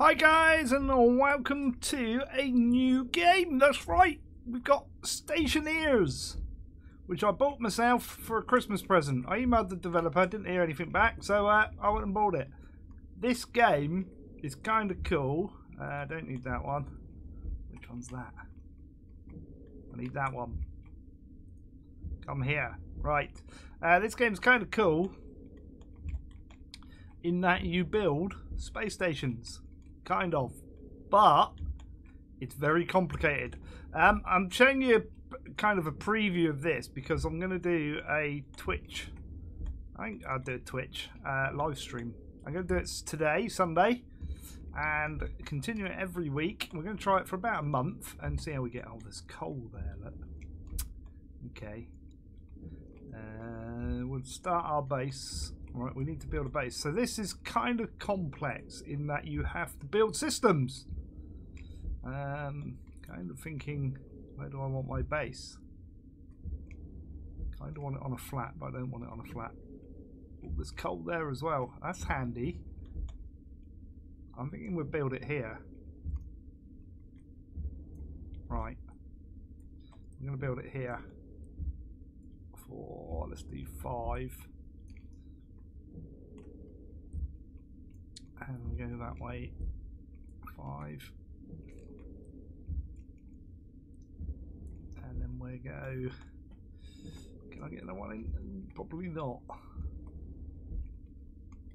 Hi guys, and welcome to a new game. That's right, we've got Stationeers, which I bought myself for a Christmas present. I emailed the developer, didn't hear anything back, so I went and bought it. This game is kind of cool. I don't need that one. Which one's that? I need that one. Come here. Right. This game's kind of cool in that you build space stations. Kind of, but it's very complicated. I'm showing you kind of a preview of this because I'm going to do a Twitch. I think I'll do a Twitch live stream. I'm going to do it today, Sunday, and continue it every week. We're going to try it for about a month and see how we get. Oh, there's coal there. Look. Okay. We'll start our base. Right, we need to build a base. So this is kind of complex in that you have to build systems. Kind of thinking, where do I want my base? Kind of want it on a flat, but I don't want it on a flat. Oh, there's coal there as well. That's handy. I'm thinking we'll build it here. Right. I'm going to build it here. Let's do 5. And we go that way. 5. And then we go. Can I get another one in? Probably not.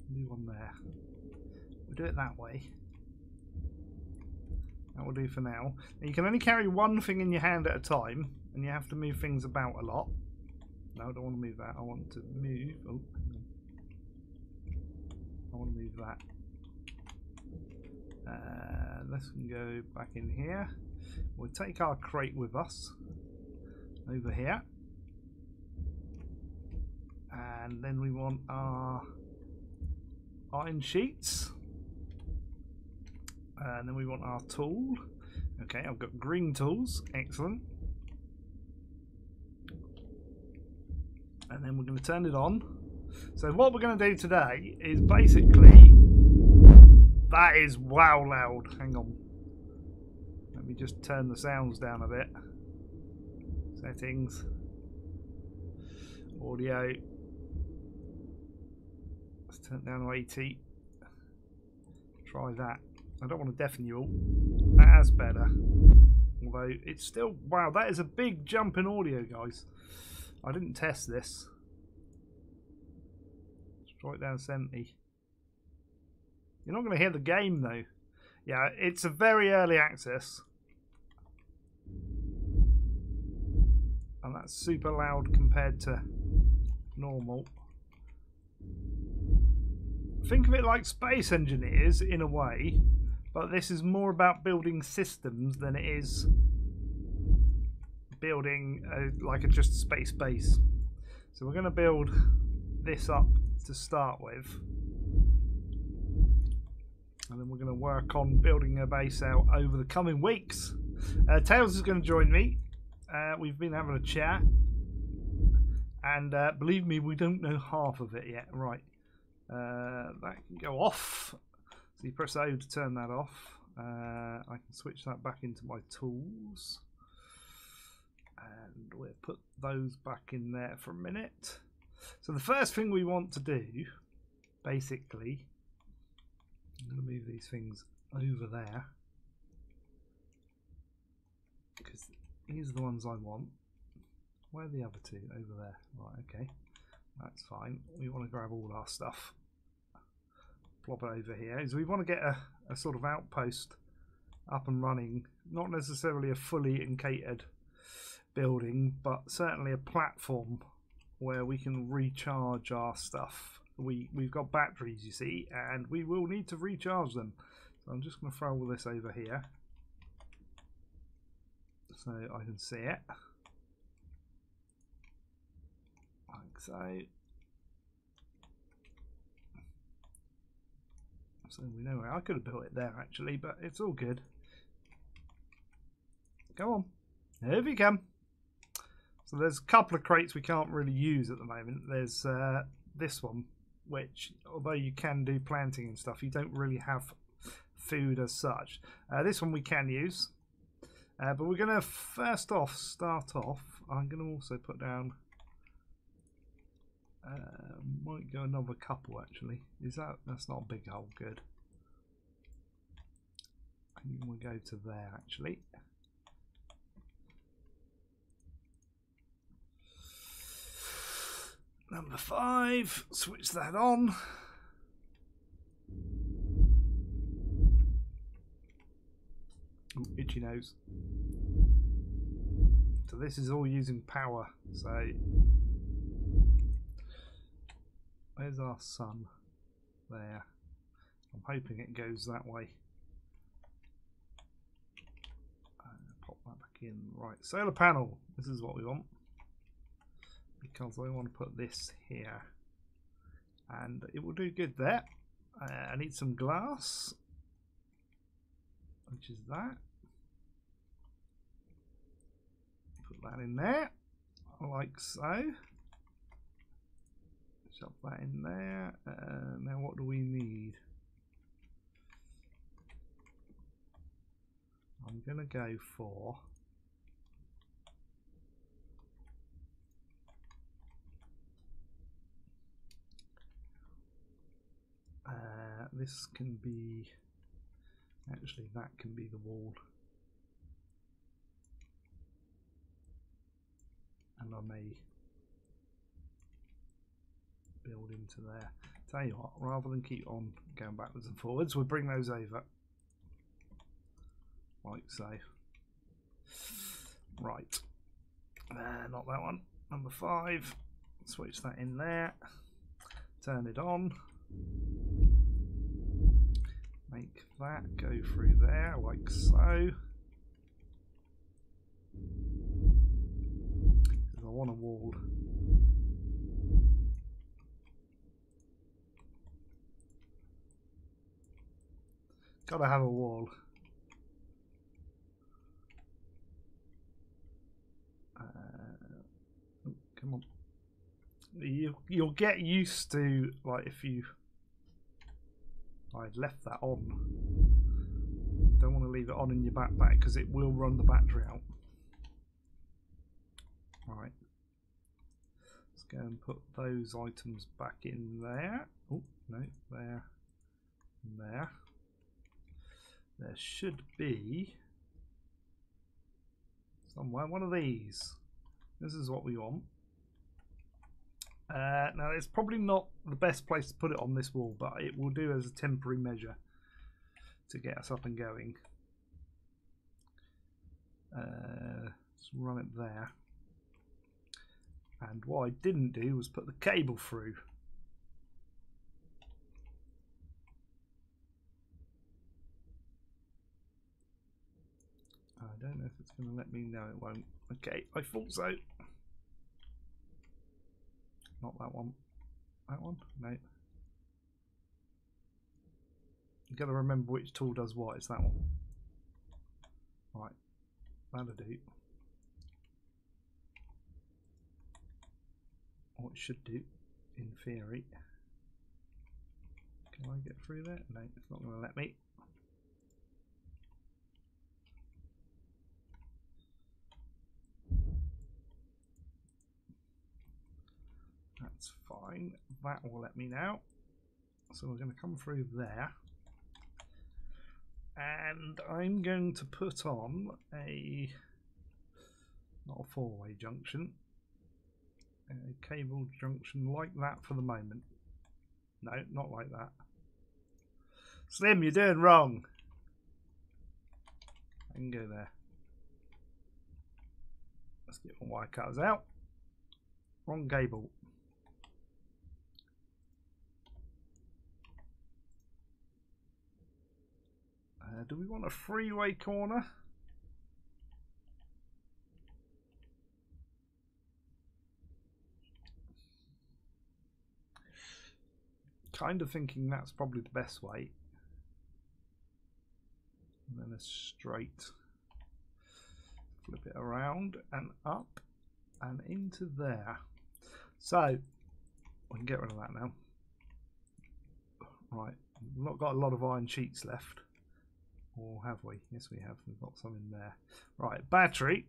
New one there. We'll do it that way. That will do for now. Now you can only carry one thing in your hand at a time, and you have to move things about a lot. No, I don't want to move that. I want to move. Oh, hang on. I want to move that. Let's go back in here. We'll take our crate with us over here, and then we want our iron sheets, and then we want our tool. Okay, I've got green tools. Excellent. And then we're going to turn it on. So what we're going to do today is basically, that is wow loud. Hang on. Let me just turn the sounds down a bit. Settings. Audio. Let's turn it down to 80. Try that. I don't want to deafen you all. That's better. Although it's still, wow, that is a big jump in audio, guys. I didn't test this. Let's try it down to 70. You're not going to hear the game though. Yeah, it's a very early access. And that's super loud compared to normal. Think of it like Space Engineers in a way, but this is more about building systems than it is building just a space base. So we're going to build this up to start with. And then we're going to work on building a base out over the coming weeks. Tails is going to join me. We've been having a chat. And believe me, we don't know half of it yet. Right. That can go off. So you press O to turn that off. I can switch that back into my tools. And we'll put those back in there for a minute. So the first thing we want to do, basically, I'm going to move these things over there because these are the ones I want. Where are the other two? Over there. Right, okay. That's fine. We want to grab all our stuff. Plop it over here. Is we want to get a sort of outpost up and running. Not necessarily a fully catered building, but certainly a platform where we can recharge our stuff. We've got batteries, you see, and we will need to recharge them. So I'm just going to throw all this over here so I can see it. Like so. So we know where I could have built it there actually, but it's all good. Go on. Here we come. So there's a couple of crates we can't really use at the moment. There's this one, which although you can do planting and stuff, you don't really have food as such. This one we can use, but we're going to first off start off. I'm going to also put down. Might go another couple actually. That's not a big hole? Good. I think we'll go to there actually. Number 5. Switch that on. Ooh, itchy nose. So this is all using power. So where's our sun? There. I'm hoping it goes that way. Pop that back in. Right, solar panel. This is what we want. Because I want to put this here. And it will do good there. I need some glass. Which is that. Put that in there. Like so. Shove that in there. Now what do we need? I'm going to go for this can be, actually that can be the wall, and I may build into there. Tell you what, rather than keep on going backwards and forwards, we'll bring those over like so. Right, not that one. Number 5, switch that in there, turn it on, make that go through there like so. Because I want a wall. Gotta have a wall. Come on. You'll get used to, like, if you. I'd left that on. Don't want to leave it on in your backpack because it will run the battery out. Right. Let's go and put those items back in there. Oh no, there, and there. There should be somewhere one of these. This is what we want. Now it's probably not the best place to put it on this wall, but it will do as a temporary measure to get us up and going. Let's run it there. And what I didn't do was put the cable through. I don't know if it's going to let me. No, it won't. Okay, I thought so. Not that one. That one? No. You've got to remember which tool does what. It's that one. Right. That'll do. Or it should do, in theory. Can I get through there? No, it's not going to let me. That's fine. That will let me now. So we're going to come through there. And I'm going to put on a, not a 4-way junction, a cable junction like that for the moment. No, not like that. Slim, you're doing wrong. I can go there. Let's get my wire cutters out. Wrong cable. Do we want a 3-way corner? Kind of thinking that's probably the best way. And then a straight. Flip it around and up and into there. So we can get rid of that now. Right, I've not got a lot of iron sheets left. Or have we? Yes, we have. We've got some in there. Right, battery.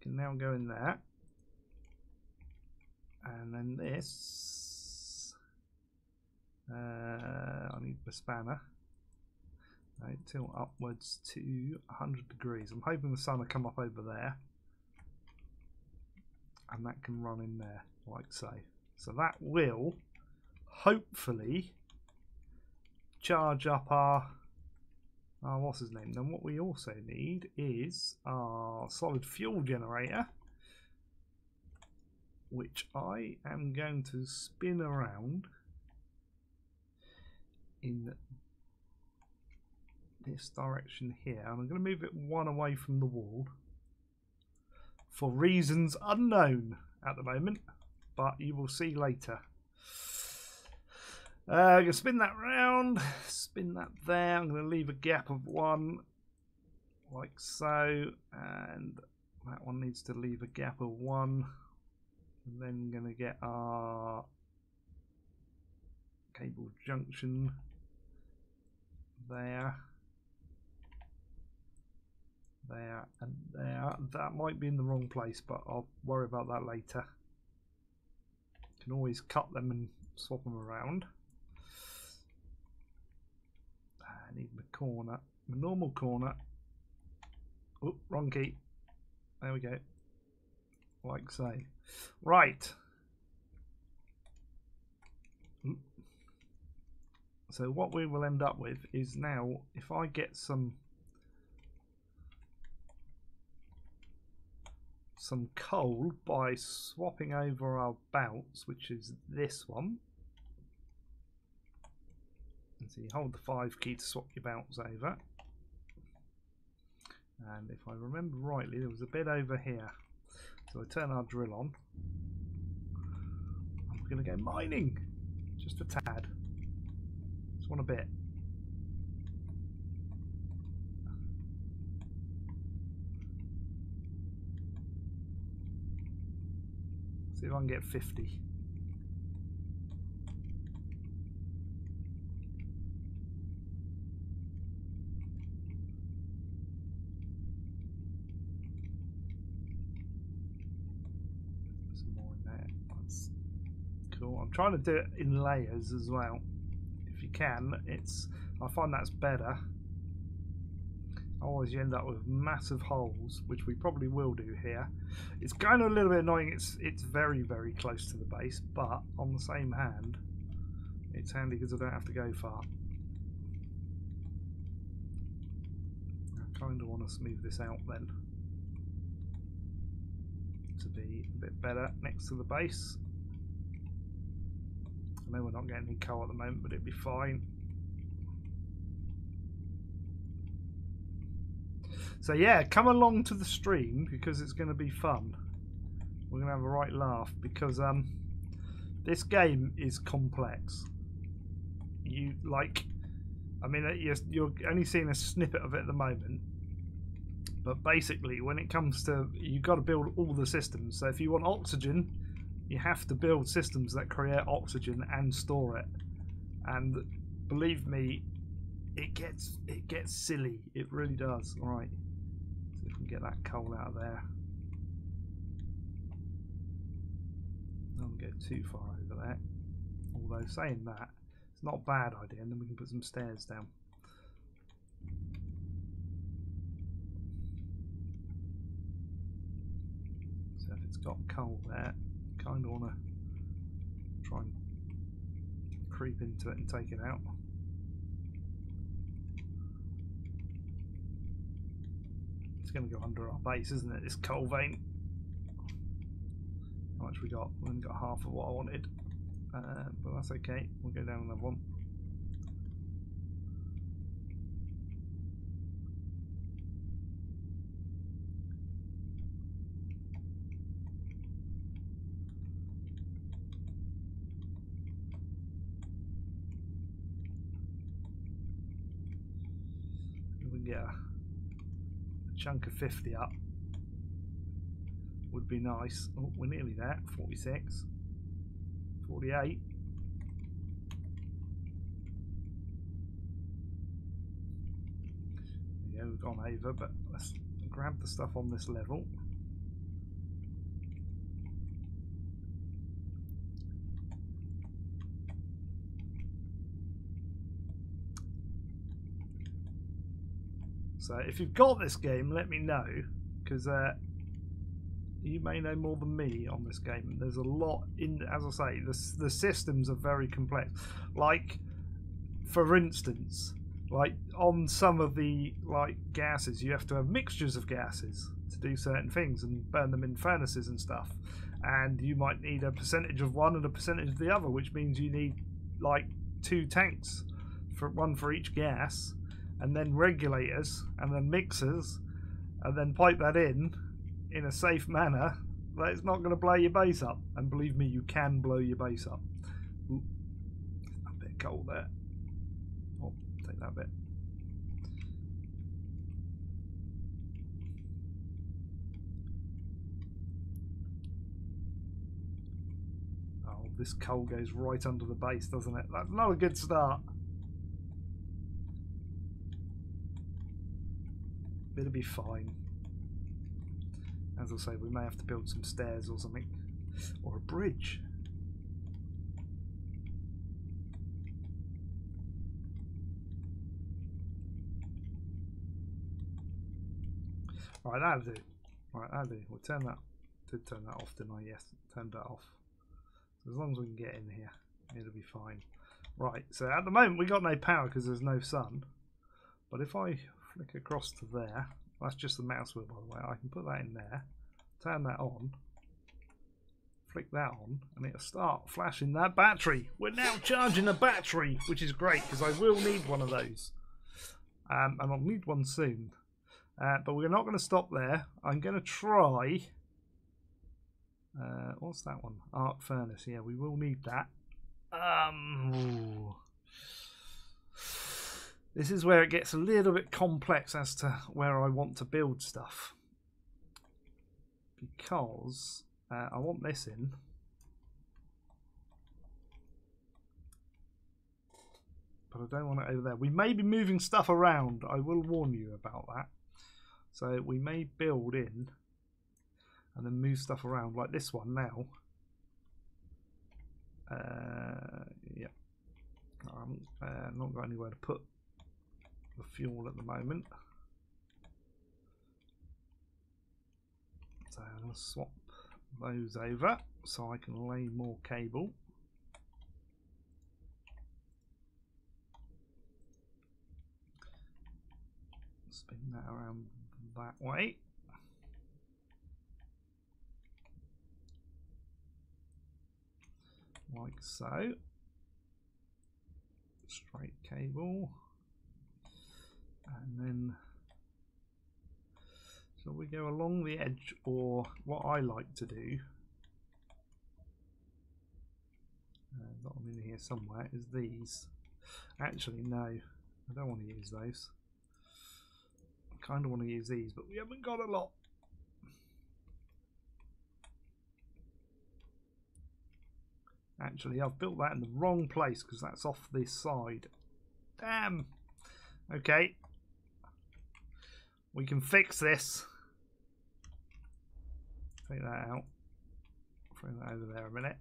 Can now go in there. And then this. I need the spanner. Right, tilt upwards to 100 degrees. I'm hoping the sun will come up over there. And that can run in there, like so. So that will hopefully charge up our what's his name. Then what we also need is our solid fuel generator, which I am going to spin around in this direction here. And I'm going to move it one away from the wall for reasons unknown at the moment, but you will see later. I'm going to spin that round, spin that there. I'm going to leave a gap of 1 like so, and that one needs to leave a gap of 1. And then I'm going to get our cable junction there, there and there. That might be in the wrong place, but I'll worry about that later. Can always cut them and swap them around. I need my corner, my normal corner. Oh, wrong key. There we go. Like so. Right. So what we will end up with is now, if I get some coal by swapping over our belts, which is this one. And so you hold the 5 key to swap your belts over. And if I remember rightly, there was a bit over here. So I turn our drill on. I'm going to go mining. Just a tad. Just want a bit. See if I can get 50. Some more in there. That's cool. I'm trying to do it in layers as well. If you can, I find that's better. Otherwise you end up with massive holes, which we probably will do here. It's kind of a little bit annoying. It's very, very close to the base, but on the same hand, it's handy because I don't have to go far. I kind of want to smooth this out then to be a bit better next to the base. I know we're not getting any coal at the moment, but it'd be fine. So yeah, come along to the stream because it's going to be fun. We're going to have a right laugh because this game is complex. I mean, you're only seeing a snippet of it at the moment, but basically when it comes to, you've got to build all the systems. So if you want oxygen, you have to build systems that create oxygen and store it. And believe me, it gets silly. It really does. All right. See if we can get that coal out of there. Don't go too far over there. Although saying that, it's not a bad idea, and then we can put some stairs down. So if it's got coal there, kind of want to try and creep into it and take it out. It's going to go under our base, isn't it? This coal vein. How much we got? We only got half of what I wanted, but that's okay. We'll go down another one. If we can get a chunk of 50 up, would be nice. Oh, we're nearly there. 46, 48. we've gone over, but let's grab the stuff on this level. So if you've got this game, let me know, because you may know more than me on this game. There's a lot in, as I say, the systems are very complex. Like, for instance, like on some of the gases, you have to have mixtures of gases to do certain things and burn them in furnaces and stuff. And you might need a percentage of one and a percentage of the other, which means you need like 2 tanks, one for each gas, and then regulators, and then mixers, and then pipe that in a safe manner that it's not going to blow your base up. And believe me, you can blow your base up. Ooh, a bit cold there. Oh, take that bit. Oh, this coal goes right under the base, doesn't it? That's not a good start. It'll be fine. As I say, we may have to build some stairs or something, or a bridge. Right, that'll do. Right, that'll do. We'll turn that. Did turn that off, didn't I? Yes, turned that off. So as long as we can get in here, it'll be fine. Right. So at the moment we got no power because there's no sun. But if I flick across to there, that's just the mouse wheel, by the way. I can put that in there, turn that on, flick that on, and it'll start flashing that battery. We're now charging a battery, which is great because I will need one of those, and I'll need one soon. But we're not going to stop there. I'm going to try. What's that one? Arc furnace. Yeah, we will need that. This is where it gets a little bit complex as to where I want to build stuff, because I want this in, but I don't want it over there. We may be moving stuff around. I will warn you about that. So we may build in and then move stuff around like this one now. Yeah, not got anywhere to put the fuel at the moment, so I'm going to swap those over so I can lay more cable. Spin that around that way. Like so. Straight cable. And then, shall we go along the edge, or what I like to do, got them in here somewhere, is these. Actually, no, I don't want to use those. I kind of want to use these, but we haven't got a lot. Actually, I've built that in the wrong place because that's off this side. Damn. Okay. We can fix this. Take that out. Throw that over there a minute.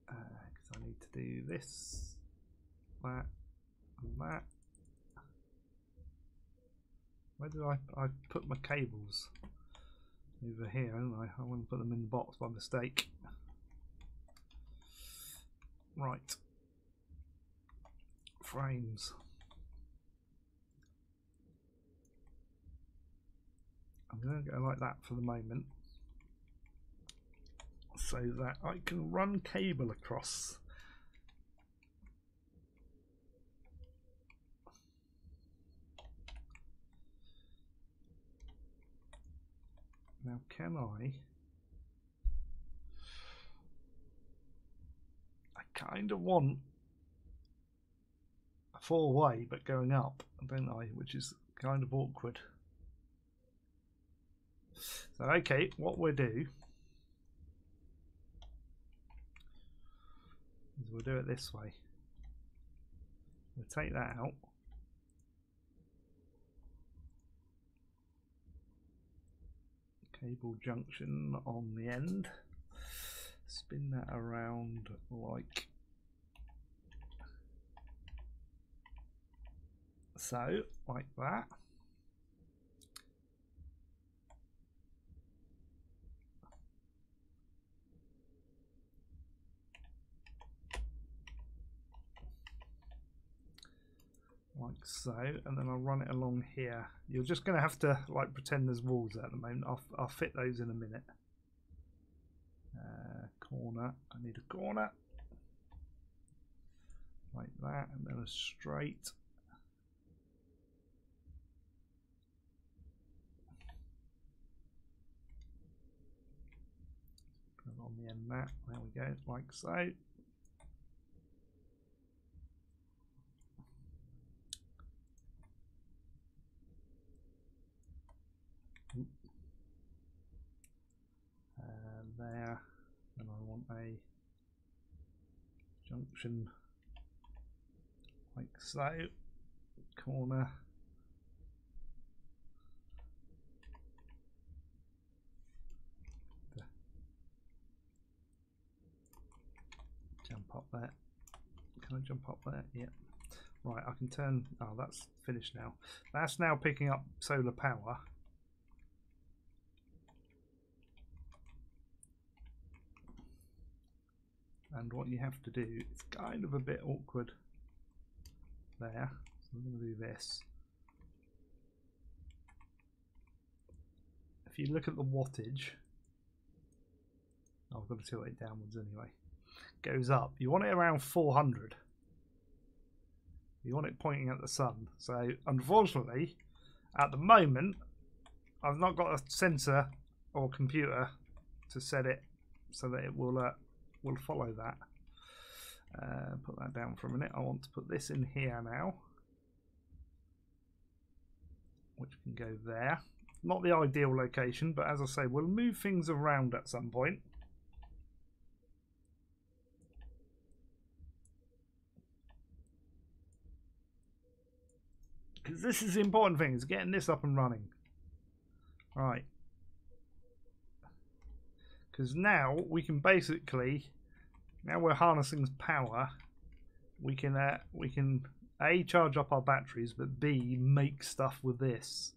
Because I need to do this, that, and that. Where did I put my cables? Over here, haven't I? I want to put them in the box by mistake. Right. Frames. I'm going to go like that for the moment, so that I can run cable across. Now can I kind of want a 4-way but going up, don't I, which is kind of awkward. So okay, what we'll do is we'll do it this way. We'll take that out. cable junction on the end. Spin that around like so, like that. Like so, and then I'll run it along here. You're just going to have to like pretend there's walls at the moment. I'll fit those in a minute. Corner, I need a corner like that, and then a straight. Put it on the end that. There we go, like so. There, and I want a junction like so, corner, jump up there. Can I jump up there? Yeah. Right, I can turn. Oh, that's finished now. That's now picking up solar power. And what you have to do, it's kind of a bit awkward there. So I'm going to do this. If you look at the wattage, I've got to tilt it downwards anyway. Goes up. You want it around 400. You want it pointing at the sun. So unfortunately, at the moment, I've not got a sensor or computer to set it so that it will follow that. Put that down for a minute. I want to put this in here now, which can go there. Not the ideal location, but as I say, we'll move things around at some point. Because this is the important thing, is getting this up and running. Right. Because now we can basically, now we're harnessing power, we can A, charge up our batteries, but B, make stuff with this.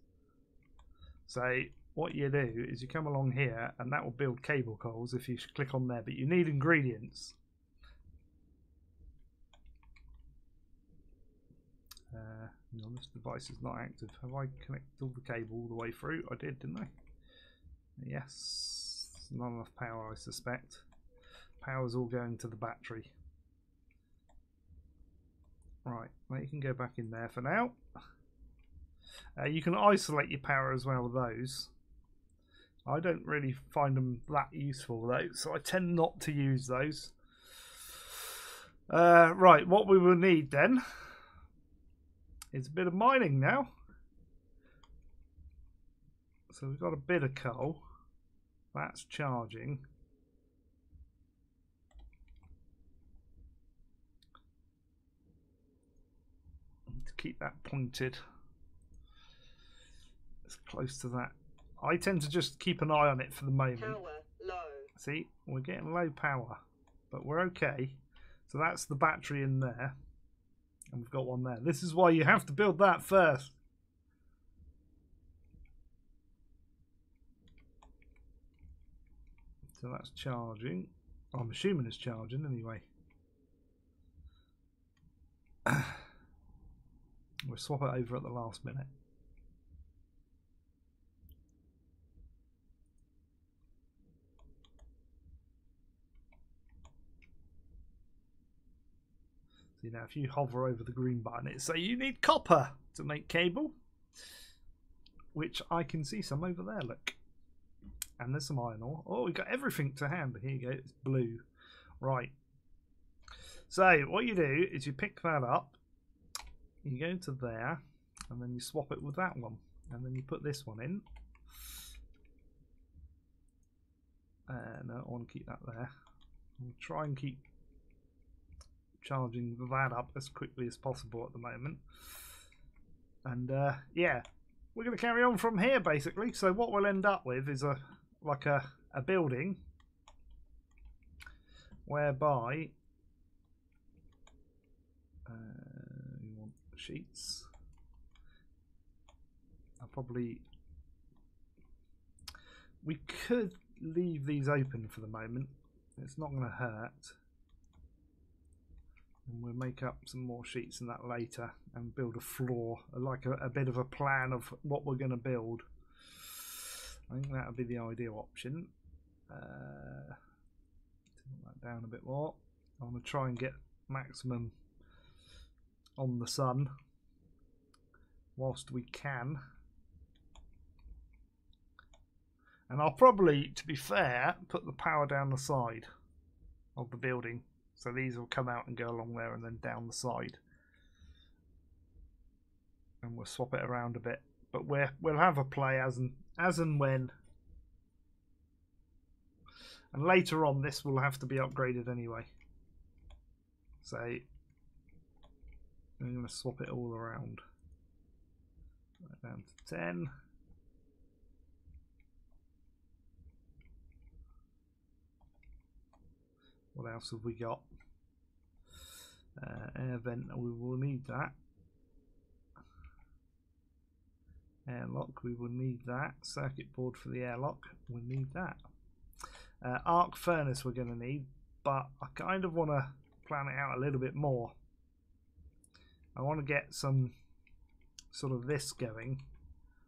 So what you do is you come along here, and that will build cable coils if you click on there, but you need ingredients. No, this device is not active. Have I connected all the cable all the way through? I did, didn't I? Yes. Not enough power, I suspect. Power's all going to the battery. Right, well, you can go back in there for now. You can isolate your power as well with those. I don't really find them that useful though, so I tend not to use those. Right, what we will need then is a bit of mining now. So we've got a bit of coal. That's charging. To keep that pointed as close to that. I tend to just keep an eye on it for the moment. Power low. See, we're getting low power, but we're okay. So that's the battery in there. And we've got one there. This is why you have to build that first. So that's charging. I'm assuming it's charging anyway. We'll swap it over at the last minute. See now, if you hover over the green button, it says you need copper to make cable, which I can see some over there. Look, and there's some iron ore. Oh, we got everything to hand. Here you go. It's blue, right? So what you do is you pick that up. You go to there, and then you swap it with that one, and then you put this one in. No, I want to keep that there. I'll try and keep charging that up as quickly as possible at the moment. And yeah, we're going to carry on from here basically. So what we'll end up with is a building whereby we want sheets. We could leave these open for the moment. It's not going to hurt. And we'll make up some more sheets than that later and build a floor, like a bit of a plan of what we're going to build. I think that would be the ideal option. Turn that down a bit more. I want to try and get maximum on the sun whilst we can. And I'll probably, to be fair, put the power down the side of the building. So these will come out and go along there and then down the side. And we'll swap it around a bit. But we'll have a play as and when. And later on this will have to be upgraded anyway. So I'm going to swap it all around. Down to 10. What else have we got? Air vent, we will need that. Airlock, we will need that. Circuit board for the airlock, we'll need that. Arc furnace we're going to need, but I kind of want to plan it out a little bit more. I want to get some sort of this going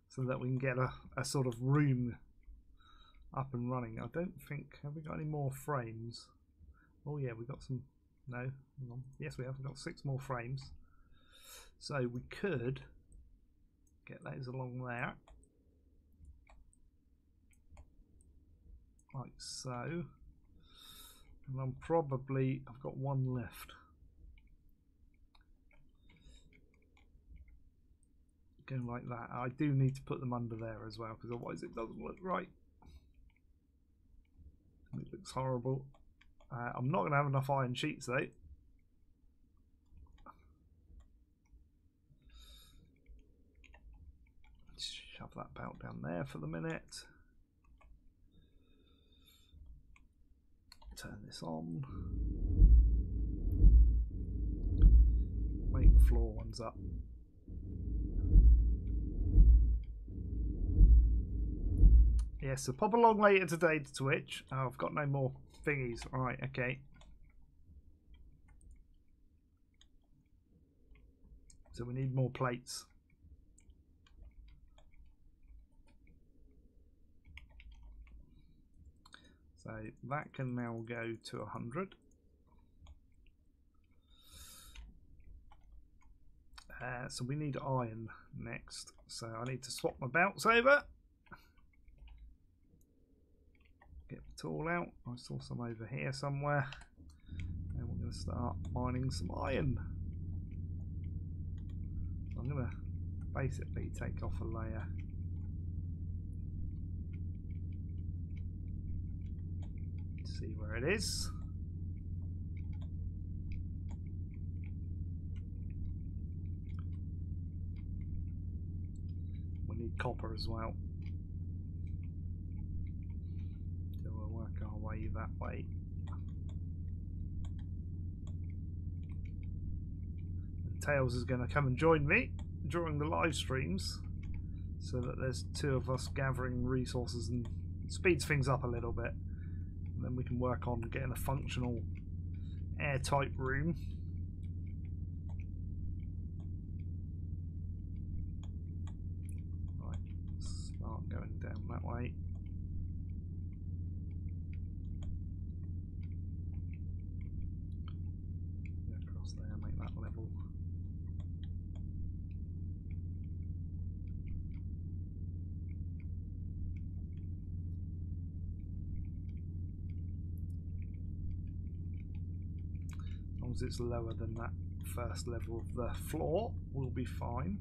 so that we can get a sort of room up and running. I don't think, have we got any more frames? Oh yeah, we've got some, no, hang on. Yes we have, we've got 6 more frames. So we could get those along there. Like so. And I've got 1 left. Going like that. I do need to put them under there as well, because otherwise it doesn't look right. It looks horrible. I'm not going to have enough iron sheets though. Shove that belt down there for the minute. Turn this on. Make the floor ones up. Yes, so pop along later today to Twitch. Oh, I've got no more thingies. Alright, okay. So we need more plates. So that can now go to 100. So we need iron next. So I need to swap my belts over. Get the tool out. I saw some over here somewhere. And we're going to start mining some iron. So I'm going to basically take off a layer. See where it is. We need copper as well. So we'll work our way that way. And Tails is going to come and join me during the live streams so that there's 2 of us gathering resources and speeds things up a little bit. And then we can work on getting a functional airtight room. Right, start going down that way. Go across there, make that level. As long as it's lower than that first level of the floor, we'll be fine.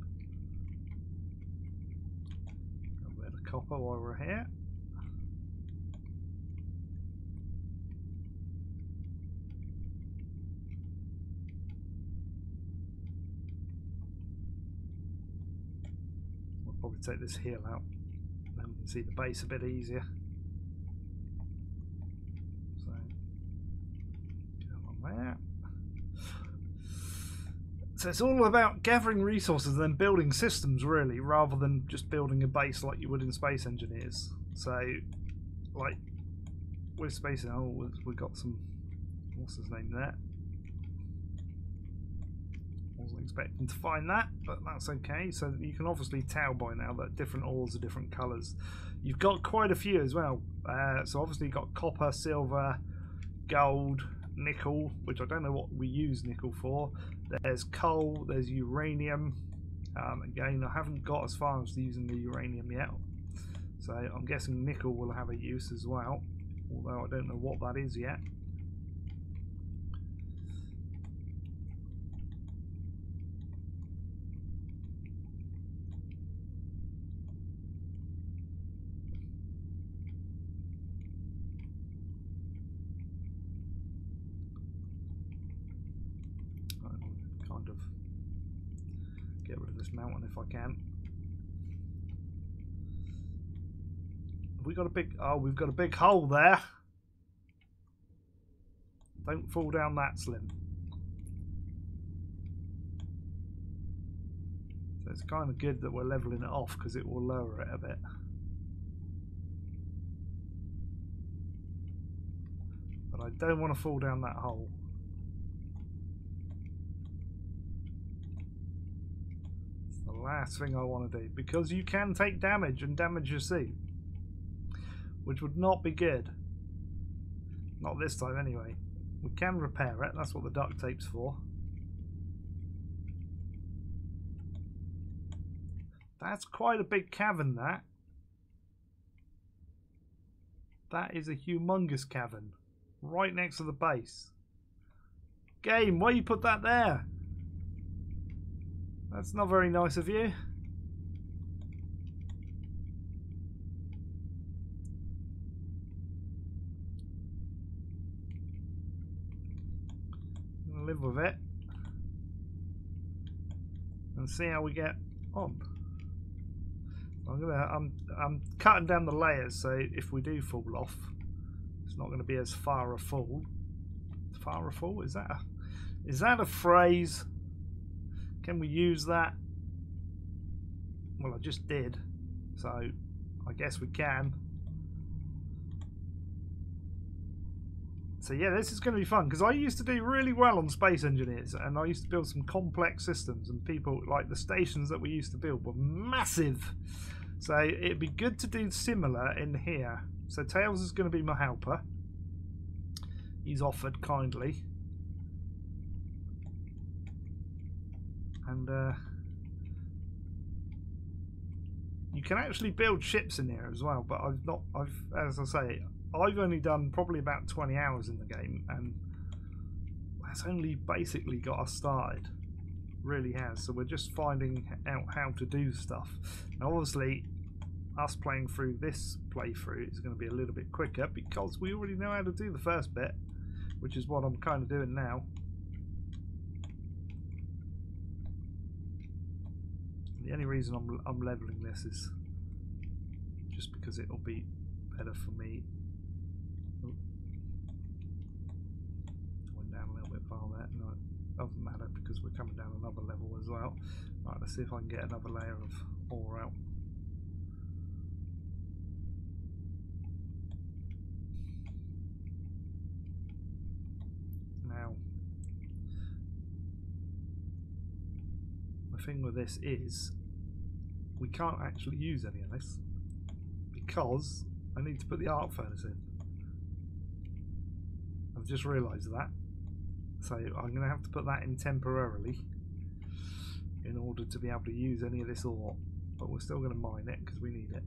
A bit of copper while we're here. We'll probably take this heel out, then we can see the base a bit easier. So go on there. So it's all about gathering resources and then building systems, really, rather than just building a base like you would in Space Engineers. So, like, with Space, oh, we've got some, what's his name there? Wasn't expecting to find that, but that's okay. So you can obviously tell by now that different ores are different colours. You've got quite a few as well. So obviously you've got copper, silver, gold, nickel, which I don't know what we use nickel for. There's coal, there's uranium. Again, I haven't got as far as using the uranium yet, so I'm guessing nickel will have a use as well, although I don't know what that is yet. Kind of get rid of this mountain if I can. Have we got a big... Oh, we've got a big hole there. Don't fall down that, Slim. So it's kind of good that we're leveling it off because it will lower it a bit. But I don't want to fall down that hole. Last thing I want to do, because you can take damage and damage your suit, which would not be good. Not this time anyway. We can repair it, that's what the duct tape's for. That's quite a big cavern, that. That is a humongous cavern right next to the base. Game, why you put that there? That's not very nice of you. I'm gonna live with it and see how we get on. I'm cutting down the layers so if we do fall off, it's not going to be as far a fall. Far a fall? Is that a phrase? Can we use that? Well, I just did, so I guess we can. So yeah, this is going to be fun because I used to do really well on Space Engineers and I used to build some complex systems, and people like the stations that we used to build were massive. So it'd be good to do similar in here. So Tails is going to be my helper. He's offered kindly. And you can actually build ships in here as well, but as I say, I've only done probably about 20 hours in the game, and that's only basically got us started. Really has. So we're just finding out how to do stuff. Now obviously us playing through this playthrough is going to be a little bit quicker because we already know how to do the first bit, which is what I'm kind of doing now. The only reason I'm leveling this is just because it'll be better for me. Went down a little bit far there. No, it doesn't matter because we're coming down another level as well. Right, let's see if I can get another layer of ore out. Now, the thing with this is we can't actually use any of this because I need to put the arc furnace in. I've just realised that, so I'm going to have to put that in temporarily in order to be able to use any of this ore, but we're still going to mine it because we need it.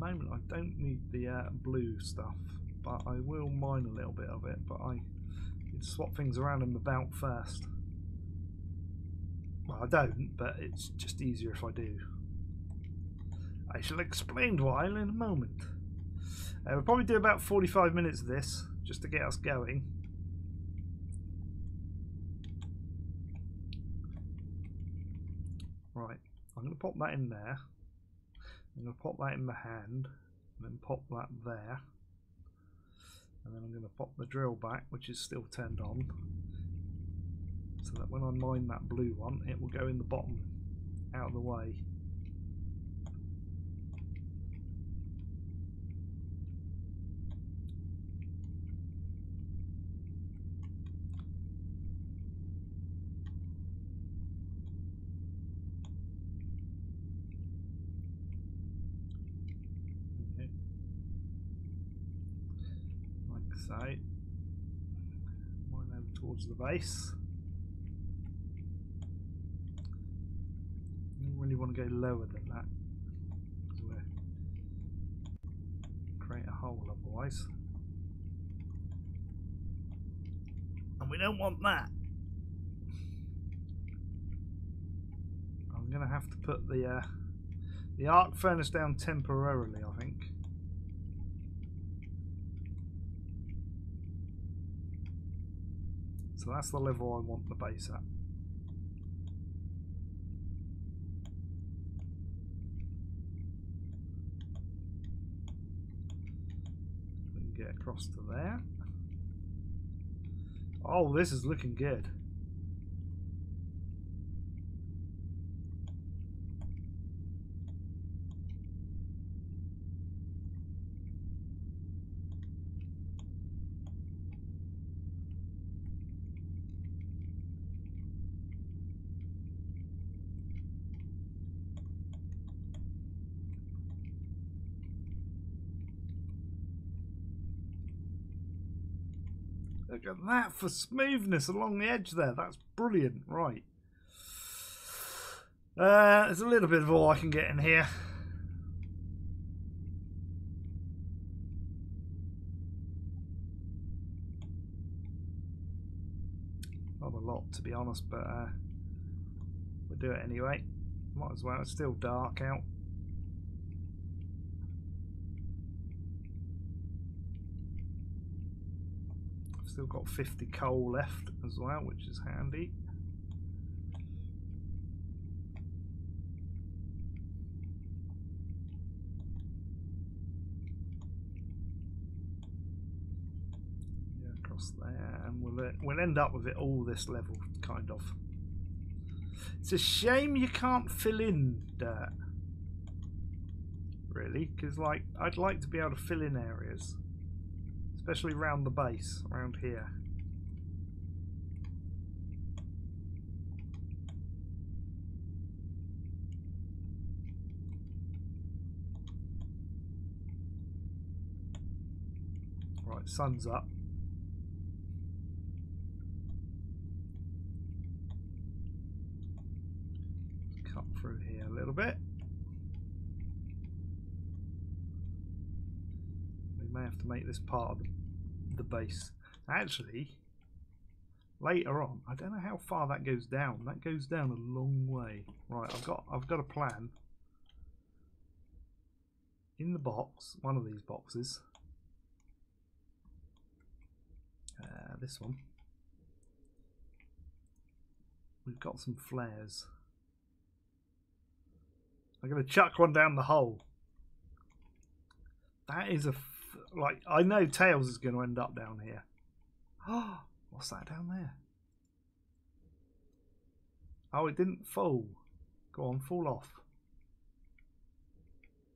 Moment I don't need the blue stuff, but I will mine a little bit of it, but I need to swap things around in the belt first. Well, I don't, but it's just easier if I do. I shall explain why in a moment. We'll probably do about 45 minutes of this, just to get us going. Right, I'm going to pop that in there. I'm going to pop that in my hand, and then pop that there. And then I'm going to pop the drill back, which is still turned on, so that when I mine that blue one, it will go in the bottom, out of the way. So, mine over towards the base. I don't really want to go lower than that, because we'll create a hole otherwise. And we don't want that. I'm going to have to put the arc furnace down temporarily, I think. So that's the level I want the base at. We can get across to there. Oh, this is looking good. Look at that for smoothness along the edge there. That's brilliant. Right. There's a little bit of all I can get in here. Not a lot, to be honest, but we'll do it anyway. Might as well. It's still dark out. Still got 50 coal left as well, which is handy. Yeah, across there, and we'll end up with it all this level, kind of. It's a shame you can't fill in dirt, really, because like I'd like to be able to fill in areas. Especially around the base, around here. Right, sun's up. Cut through here a little bit. We may have to make this part of the base. Actually, later on, I don't know how far that goes down. That goes down a long way. Right, I've got a plan. In the box, one of these boxes, this one, we've got some flares. I'm going to chuck one down the hole. That is like, I know Tails is going to end up down here. Oh, what's that down there? Oh, it didn't fall. Go on, fall off.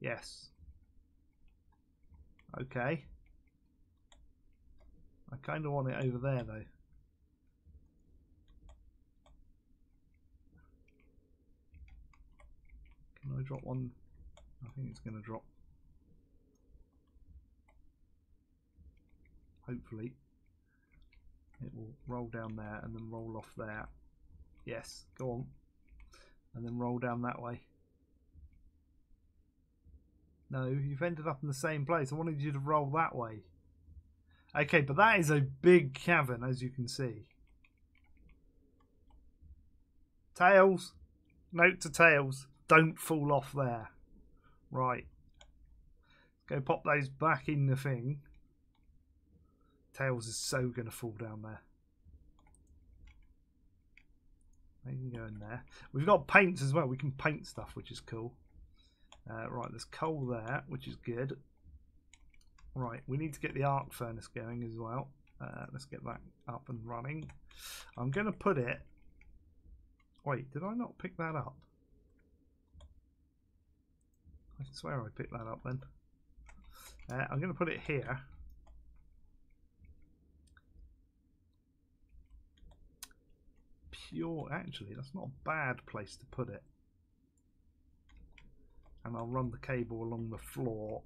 Yes. Okay. I kind of want it over there though. Can I drop one? I think it's going to drop. Hopefully it will roll down there and then roll off there. Yes, go on. And then roll down that way. No, you've ended up in the same place. I wanted you to roll that way. Okay, but that is a big cavern, as you can see. Tails. Note to Tails. Don't fall off there. Right. Go pop those back in the thing. Tails is so going to fall down there. They can go in there. We've got paints as well. We can paint stuff, which is cool. Right, there's coal there, which is good. Right, we need to get the arc furnace going as well. Let's get that up and running. I'm going to put it... Wait, did I not pick that up? I swear I picked that up then. I'm going to put it here. Actually, that's not a bad place to put it. And I'll run the cable along the floor.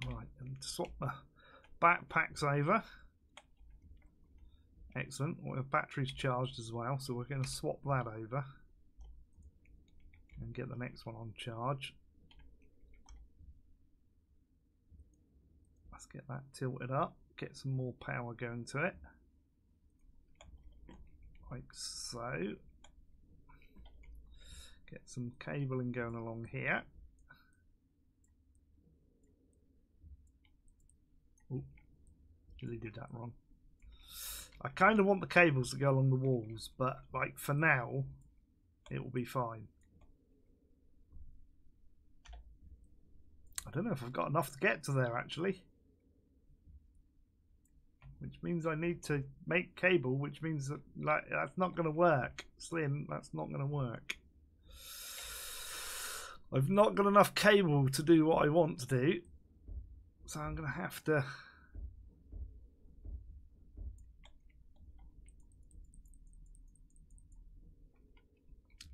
Right, and swap the backpacks over. Excellent. Well, the battery's charged as well, so we're going to swap that over and get the next one on charge. Let's get that tilted up, get some more power going to it. Like so. Get some cabling going along here. Oh, really did that wrong. I kind of want the cables to go along the walls, but like for now, it will be fine. I don't know if I've got enough to get to there actually. Which means I need to make cable, which means that like that's not going to work. Slim, that's not going to work. I've not got enough cable to do what I want to do, so I'm going to have to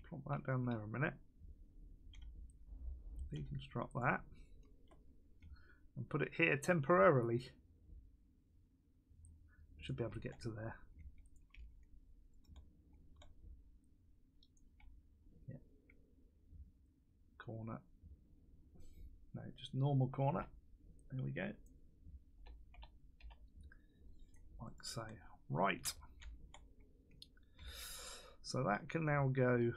plop that down there a minute. Deconstruct that and put it here temporarily. Should be able to get to there. Yeah. Corner. No, just normal corner. There we go. Like so. Right. So that can now go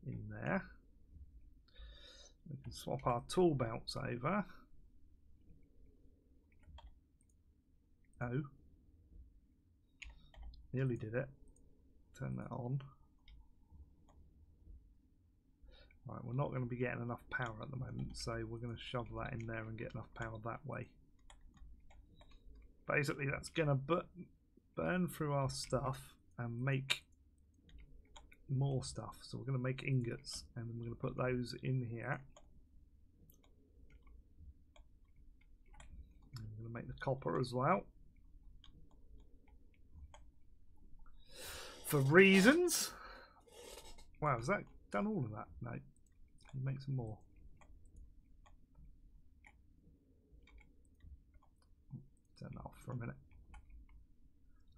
in there. We can swap our tool belts over. Oh, nearly did it. Turn that on. Right, we're not going to be getting enough power at the moment, so we're going to shove that in there and get enough power that way. Basically, that's going to burn through our stuff and make more stuff. So we're going to make ingots, and we're going to put those in here. And we're going to make the copper as well. For reasons. Wow, has that done all of that? No. Make some more. Turn that off for a minute.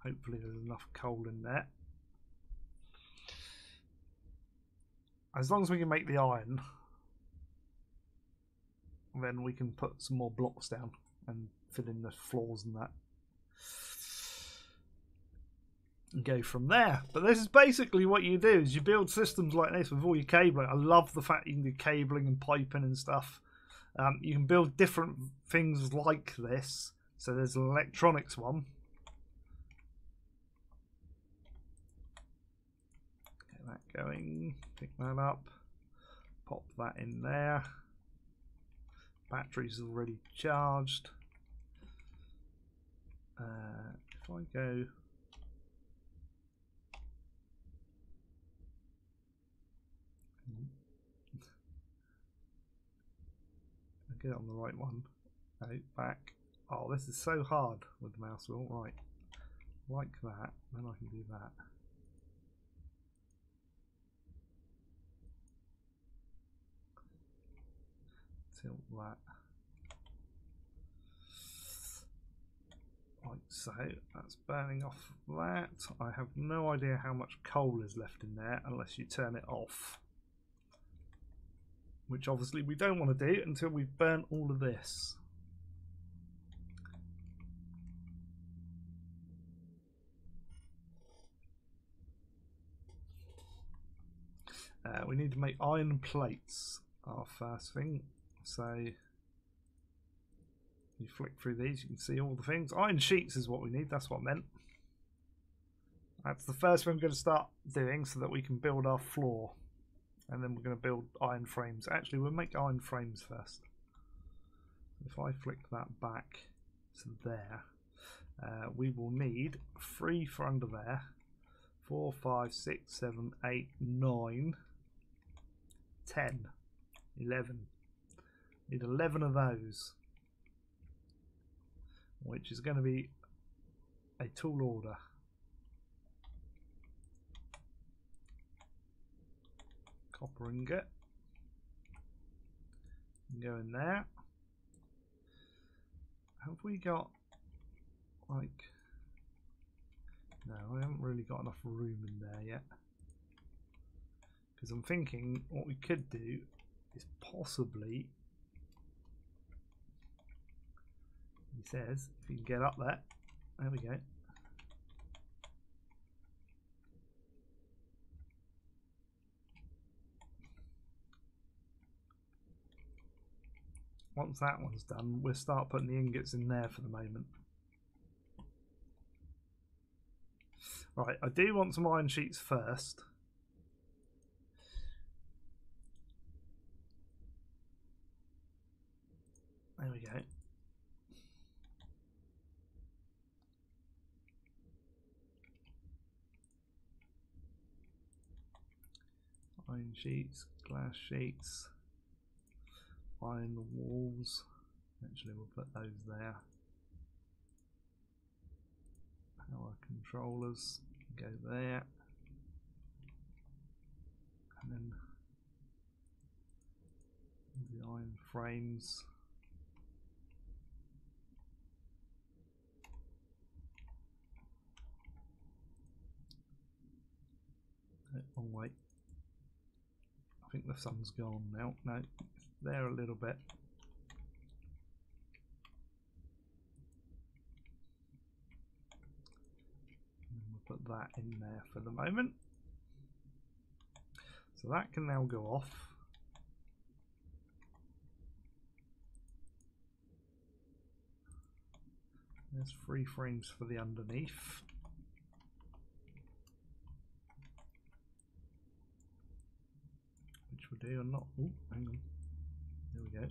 Hopefully there's enough coal in there. As long as we can make the iron, then we can put some more blocks down and fill in the floors and that. And go from there. But this is basically what you do, is you build systems like this with all your cabling. I love the fact you can do cabling and piping and stuff. You can build different things like this. So there's an electronics one. Get that going, pick that up, pop that in there. Battery's already charged. If I go get it on the right one. Out, back. Oh, this is so hard with the mouse wheel. Right, like that. Then I can do that. Tilt that. Like so. That's burning off that. I have no idea how much coal is left in there unless you turn it off. Which obviously we don't want to do until we've burnt all of this. We need to make iron plates our first thing. So you flick through these, you can see all the things. Iron sheets is what we need, that's what I meant. That's the first thing we're going to start doing so that we can build our floor. And then we're going to build iron frames. Actually, we'll make iron frames first. If I flick that back to there, we will need 3 for under there. 4, 5, 6, 7, 8, 9, 10, 11. Need 11 of those, which is going to be a tall order. Copper ingot. Go in there. Have we got, like, no, I haven't really got enough room in there yet. Because I'm thinking what we could do is possibly, he says, if you can get up there, there we go. Once that one's done, we'll start putting the ingots in there for the moment. Right, I do want some iron sheets first. There we go. Iron sheets, glass sheets. Iron walls. Actually, we'll put those there. Power controllers go there, and then the iron frames. Long way. I think the sun's gone now. No, it's there a little bit. And we'll put that in there for the moment. So that can now go off. There's 3 frames for the underneath. Which we'll do, and not. Oh, hang on. There we go.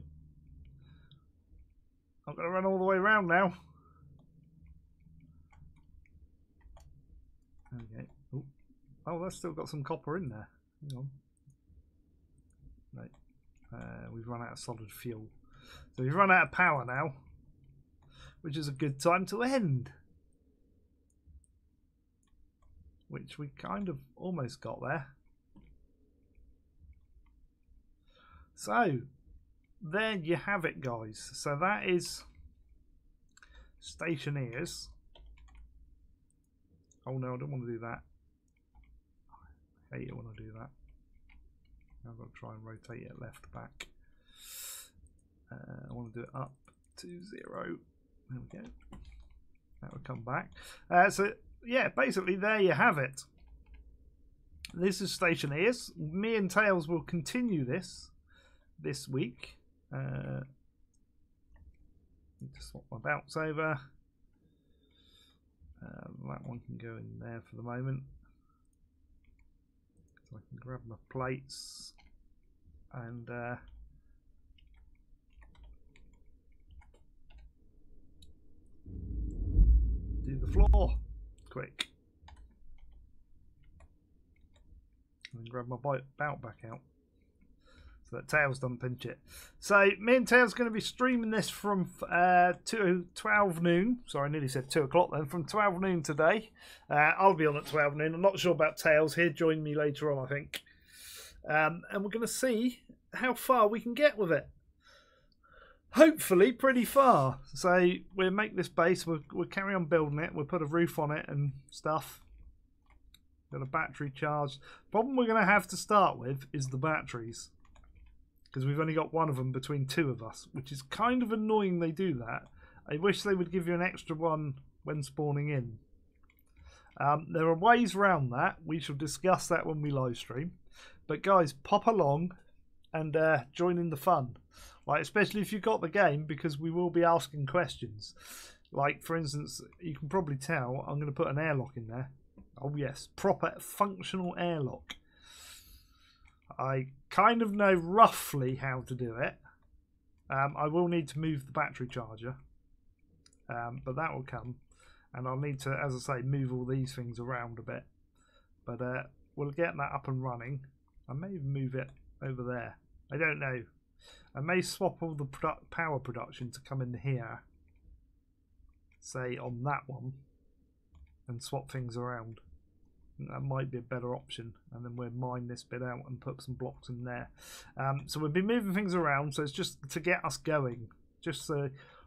I'm going to run all the way around now. There we go. Oh, that's still got some copper in there. Hang on. No. We've run out of solid fuel. So we've run out of power now, which is a good time to end. Which we kind of almost got there. So, there you have it, guys. So that is Stationeers. Oh no, I don't want to do that. I hate it when I do that. I've got to try and rotate it left back. I want to do it up to 0. There we go. That will come back. So yeah, basically there you have it. This is Stationeers. Me and Tails will continue this week. Need to swap my belts over. That one can go in there for the moment. So I can grab my plates and do the floor quick. And then grab my belt back out so that Tails doesn't pinch it. So me and Tails are going to be streaming this from 12 noon. Sorry, I nearly said 2 o'clock then. From 12 noon today. I'll be on at 12 noon. I'm not sure about Tails. He'll join me later on, I think. And we're going to see how far we can get with it. Hopefully pretty far. So we'll make this base. We'll carry on building it. We'll put a roof on it and stuff. Got a battery charged. Problem we're going to have to start with is the batteries. Because we've only got one of them between 2 of us, which is kind of annoying they do that. I wish they would give you an extra one when spawning in. There are ways around that. We shall discuss that when we live stream. But guys, pop along and join in the fun. Like, especially if you've got the game, because we will be asking questions. Like, for instance, you can probably tell I'm going to put an airlock in there. Oh yes, proper functional airlock. I kind of know roughly how to do it. I will need to move the battery charger, but that will come. And I'll need to, as I say, move all these things around a bit. But we'll get that up and running. I may even move it over there. I don't know. I may swap all the power production to come in here. Say on that one. And swap things around. That might be a better option. And then we'll mine this bit out and put some blocks in there. So we'll be moving things around. So it's just to get us going. Just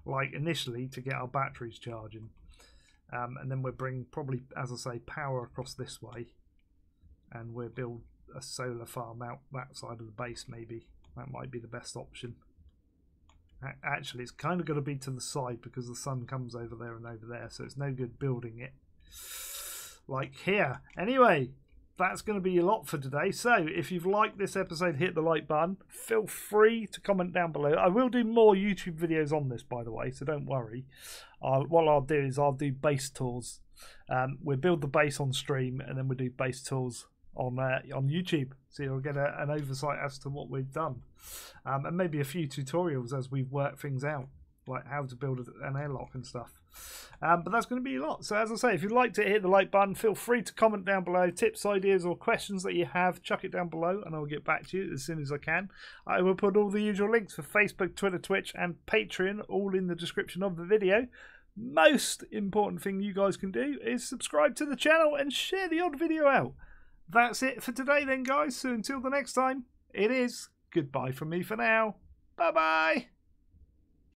like initially to get our batteries charging. And then we'll bring probably, as I say, power across this way. And we'll build a solar farm out that side of the base maybe. That might be the best option. Actually, it's kind of got to be to the side because the sun comes over there and over there. So it's no good building it like here. Anyway, that's going to be a lot for today. So if you've liked this episode, hit the like button. Feel free to comment down below. I will do more YouTube videos on this, by the way, so don't worry. What I'll do is I'll do base tours. We'll build the base on stream and then we'll do base tours on YouTube, so you'll get an oversight as to what we've done, and maybe a few tutorials as we work things out, like how to build an airlock and stuff. But that's going to be a lot. So as I say, if you'd like to hit the like button, feel free to comment down below. Tips, ideas or questions that you have, chuck it down below and I'll get back to you as soon as I can. I will put all the usual links for Facebook, Twitter, Twitch and Patreon all in the description of the video. Most important thing you guys can do is subscribe to the channel and share the odd video out. That's it for today then, guys. So until the next time, it is goodbye from me for now. Bye-bye.